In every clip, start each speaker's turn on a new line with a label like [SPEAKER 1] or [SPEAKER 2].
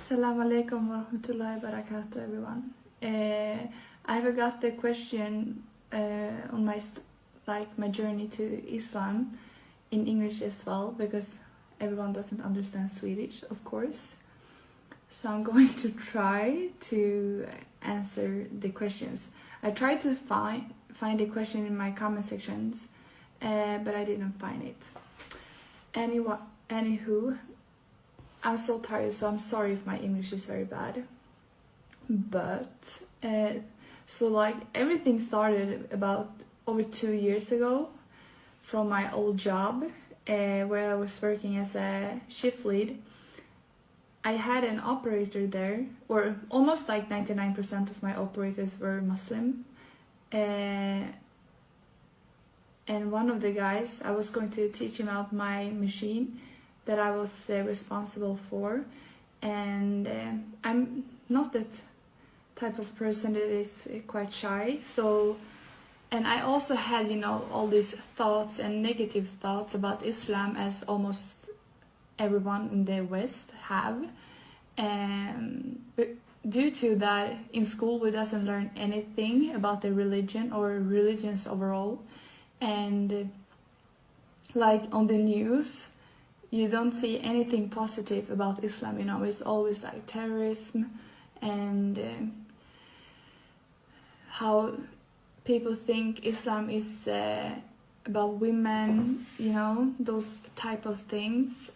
[SPEAKER 1] Assalamu alaikum wa rahmatullahi wa barakatuh, everyone. I got the question on my journey to Islam in English as well, because everyone doesn't understand Swedish, of course. So I'm going to try to answer the questions. I tried to find a question in my comment sections, but I didn't find it. Anywho, I'm so tired, so I'm sorry if my English is very bad. But so everything started about over 2 years ago from my old job, where I was working as a shift lead. I had an operator there, or almost 99% of my operators were Muslim. And one of the guys, I was going to teach him out my machine that I was responsible for. And I'm not that type of person that is quite shy. And I also had, all these thoughts and negative thoughts about Islam, as almost everyone in the West have. But due to that, in school we doesn't learn anything about the religion or religions overall. And on the news, you don't see anything positive about Islam, it's always terrorism and how people think Islam is about women, those type of things.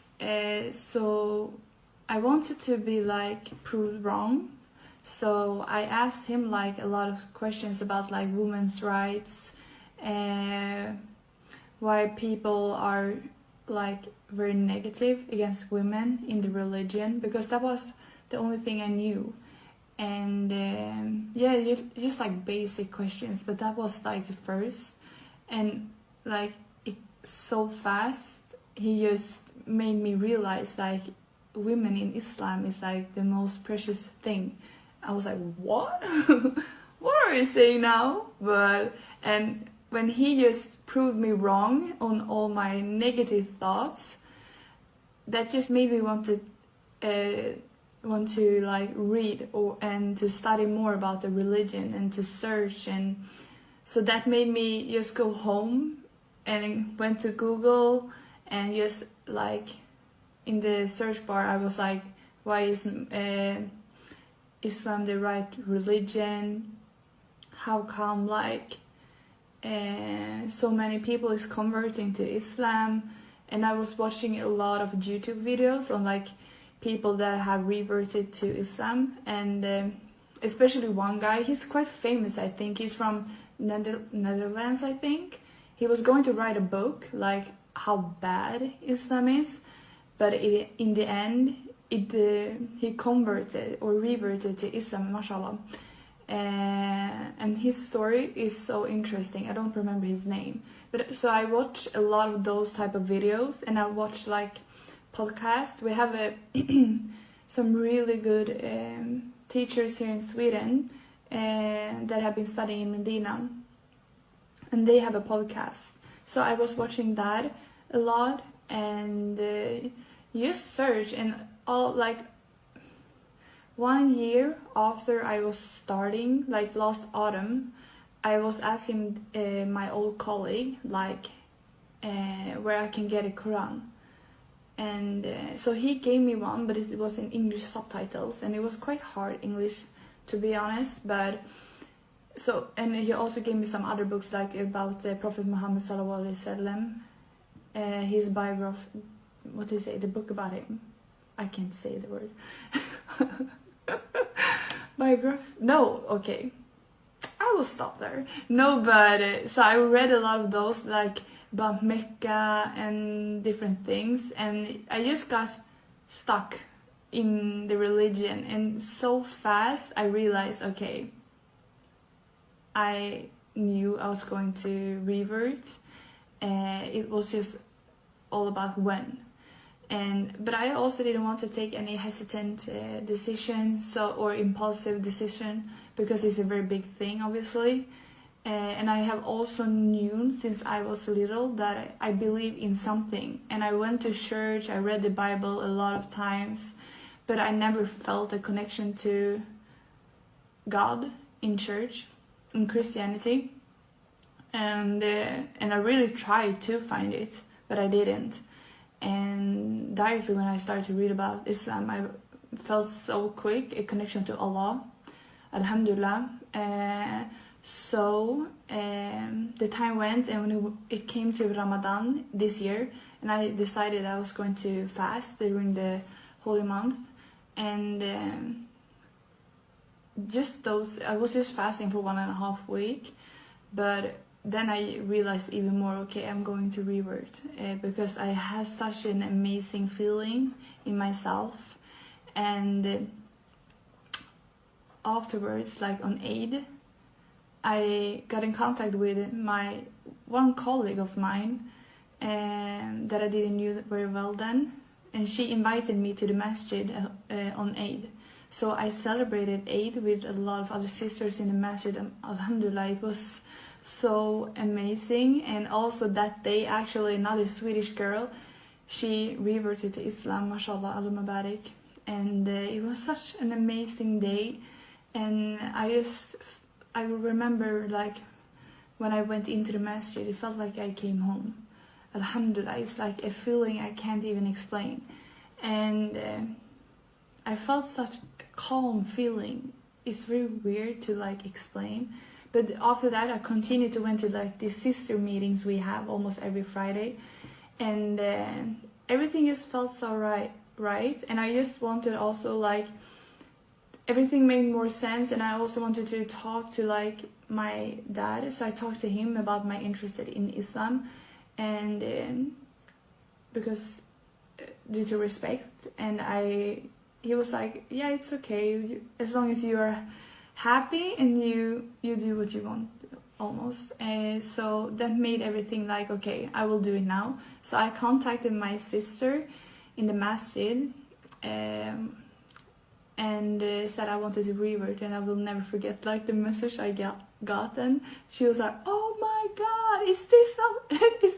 [SPEAKER 1] So I wanted to be proved wrong. So I asked him a lot of questions about women's rights, why people are very negative against women in the religion, because that was the only thing I knew. And just basic questions, but that was the first. And it so fast, he just made me realize women in Islam is the most precious thing. I was what? What are you saying now? And when he just proved me wrong on all my negative thoughts, that just made me want to read and to study more about the religion and to search. And so that made me just go home and went to Google and just in the search bar I was why is Islam the right religion? How come so many people is converting to Islam? And I was watching a lot of YouTube videos on people that have reverted to Islam, and especially one guy, he's quite famous, I think. He's from Netherlands, I think. He was going to write a book how bad Islam is, but in the end he converted or reverted to Islam, Mashaallha. And his story is so interesting. I don't remember his name, but so I watch a lot of those type of videos, and I watch podcasts. We have some really good teachers here in Sweden that have been studying in Medina, and they have a podcast. So I was watching that a lot, and just search, and all 1 year after I was starting, last autumn, I was asking my old colleague where I can get a Quran. And so he gave me one, but it was in English subtitles, and it was quite hard English, to be honest. But so, and he also gave me some other books about the Prophet Muhammad sallallahu alaihi wasallam, his biography. What do you say? The book about him. I can't say the word. Biography? No, okay. I will stop there. No, but so I read a lot of those about Mecca and different things, and I just got stuck in the religion, and so fast I realized, okay, I knew I was going to revert. It was just all about when. But I also didn't want to take any hesitant decision, or impulsive decision, because it's a very big thing, obviously. And I have also known since I was little that I believe in something. And I went to church, I read the Bible a lot of times, but I never felt a connection to God in church, in Christianity, and I really tried to find it, but I didn't. And directly when I started to read about Islam, I felt so quick a connection to Allah, alhamdulillah. So the time went, and when it came to Ramadan this year, and I decided I was going to fast during the holy month, and I was just fasting for 1.5 weeks, but then I realized even more, okay, I'm going to revert, because I had such an amazing feeling in myself. And afterwards, like on Eid, I got in contact with one colleague of mine that I didn't know very well then, and she invited me to the masjid on Eid. So I celebrated Eid with a lot of other sisters in the masjid, and alhamdulillah, it was so amazing. And also that day, actually, another Swedish girl, she reverted to Islam, Mashaallha, Allah Mubarak. And it was such an amazing day. And I remember, like, when I went into the masjid, it felt like I came home. Alhamdulillah, it's like a feeling I can't even explain. And I felt such a calm feeling. It's very weird to like explain. But after that, I continued to went to like these sister meetings we have almost every Friday, and everything just felt so right. And I just wanted also, like, everything made more sense, and I also wanted to talk to like my dad. So I talked to him about my interest in Islam, and because due to respect, and he was like, yeah, it's okay as long as you are happy and you do what you want, almost. So that made everything like, okay, I will do it now. So I contacted my sister in the masjid, and said I wanted to revert, and I will never forget like the message I gotten. She was like, oh my god, is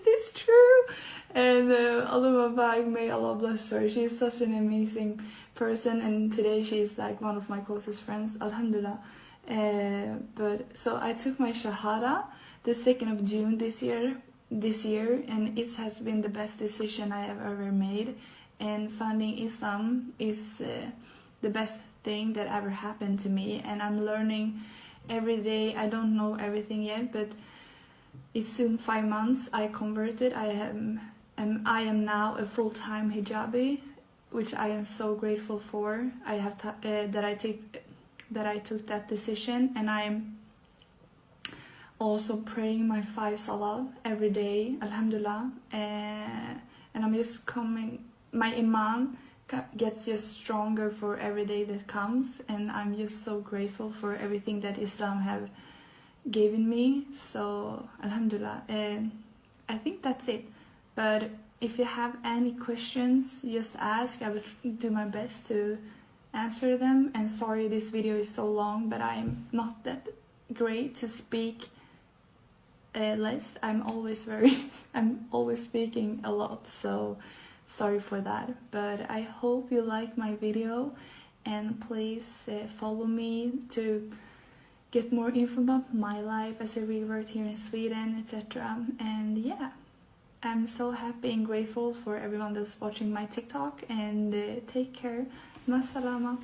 [SPEAKER 1] this true? And Allah Mubarak, may Allah bless her. She is such an amazing person, and today she is like one of my closest friends, alhamdulillah. But so I took my shahada the 2nd of June this year, and it has been the best decision I have ever made. And finding Islam is the best thing that ever happened to me, and I'm learning every day. I don't know everything yet, but it's soon 5 months I converted. I am now a full-time hijabi, which I am so grateful for. I have that I took that decision, and I'm also praying my 5 salat every day, alhamdulillah. And I'm just my iman gets just stronger for every day that comes, and I'm just so grateful for everything that Islam have given me. So alhamdulillah. I think that's it. But if you have any questions, just ask. I will do my best to answer them. And sorry this video is so long, but I'm not that great to speak less. I'm always speaking a lot, so sorry for that. But I hope you like my video, and please follow me to get more info about my life as a revert here in Sweden, etc. And yeah, I'm so happy and grateful for everyone that's watching my TikTok, and take care. Mashaallha.